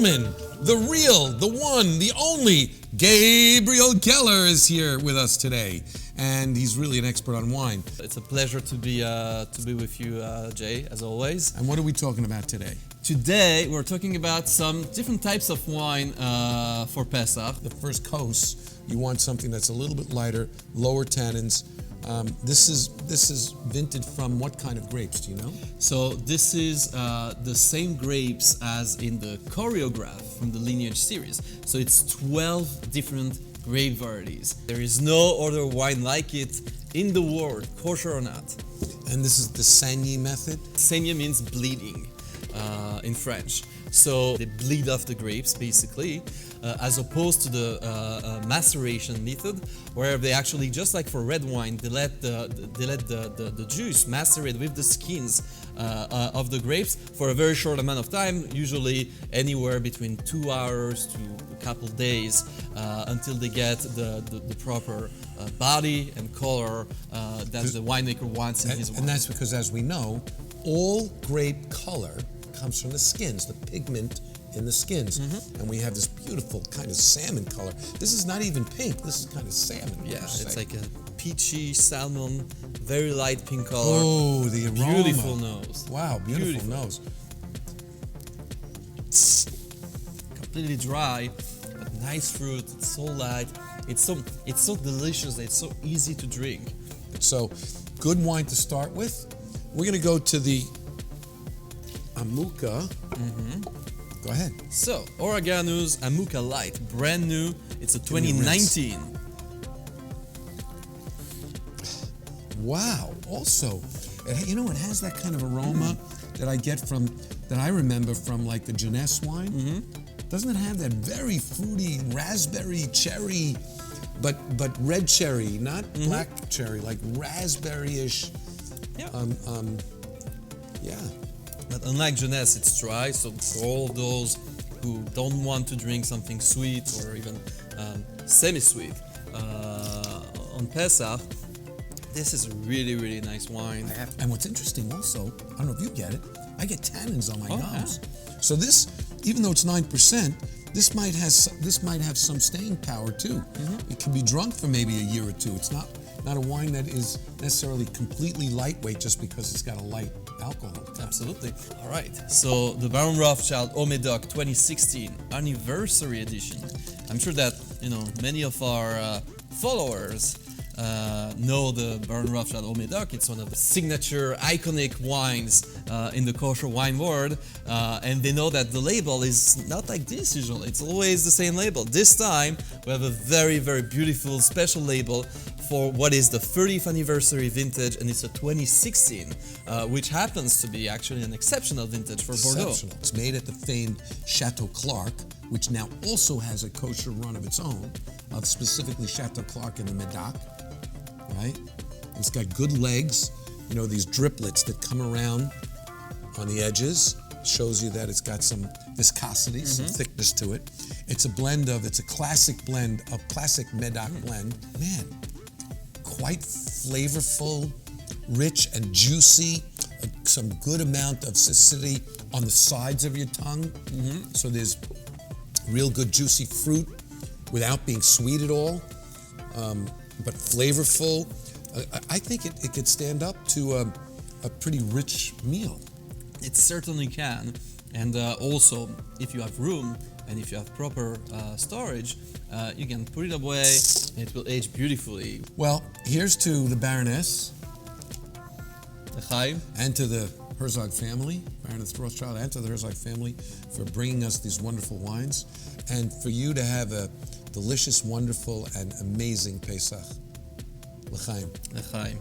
gentlemen, the real, the one, the only, Gabriel Geller is here with us today. And he's really an expert on wine. It's a pleasure to be with you, Jay, as always. And what are we talking about today? Today, we're talking about some different types of wine for Pesach. The first course, you want something that's a little bit lighter, lower tannins. This is vinted from what kind of grapes, do you know? So this is the same grapes as in the choreograph from the Lineage series. So it's 12 different grape varieties. There is no other wine like it in the world, kosher or not. And this is the Saignée method? Saignée means bleeding in French. So they bleed off the grapes, basically, as opposed to the maceration method, where they actually, just like for red wine, they let the juice macerate with the skins of the grapes for a very short amount of time, usually anywhere between 2 hours to a couple days, until they get the proper body and color that the winemaker wants in his wine. And that's because, as we know, all grape color comes from the skins, the pigment in the skins. And we have this beautiful kind of salmon color. This is not even pink, this is kind of salmon. Yeah, it's like a peachy salmon, very light pink color. Oh, the aroma. Beautiful nose. Wow, beautiful nose. Completely dry, but nice fruit, it's so light. It's so delicious, it's so easy to drink. So, good wine to start with. We're gonna go to the Amuka. Go ahead. So, Oregano's Amuka Light, brand new. It's a 2019. Wow. Also, it has that kind of aroma that I remember from like the Jeunesse wine. Doesn't it have that very fruity raspberry cherry, but red cherry, not black cherry, like raspberry-ish. Yeah. Yeah. But unlike Jeunesse, it's dry, so for all those who don't want to drink something sweet or even semi-sweet on Pesach, this is a really, really nice wine. And what's interesting also, I don't know if you get it, I get tannins on my nose. Yeah. So this, even though it's 9%, this might have some staying power too. It can be drunk for maybe a year or two. It's not a wine that is necessarily completely lightweight just because it's got a light alcohol. Absolutely. All right. So the Baron Rothschild Au Médoc 2016 Anniversary Edition. I'm sure that many of our followers know the Baron Rothschild Au Médoc. It's one of the signature, iconic wines in the kosher wine world, and they know that the label is not like this usually. It's always the same label. This time we have a very, very beautiful special label for what is the 30th anniversary vintage, and it's a 2016, which happens to be actually an exceptional vintage for Bordeaux. Exceptional. It's made at the famed Chateau Clark, which now also has a kosher run of its own, of specifically Chateau Clark in the Médoc, right? It's got good legs, these driplets that come around on the edges. Shows you that it's got some viscosity, some thickness to it. It's a classic blend of classic Médoc blend. Man, quite flavorful, rich and juicy, some good amount of acidity on the sides of your tongue. So there's real good juicy fruit without being sweet at all, but flavorful. I think it could stand up to a pretty rich meal. It certainly can. And also, if you have room and if you have proper storage, you can put it away and it will age beautifully. Well, here's to the Baroness L'chaim. and to the Herzog family, Baroness Rothschild, and to the Herzog family for bringing us these wonderful wines, and for you to have a delicious, wonderful, and amazing Pesach. L'chaim. L'chaim.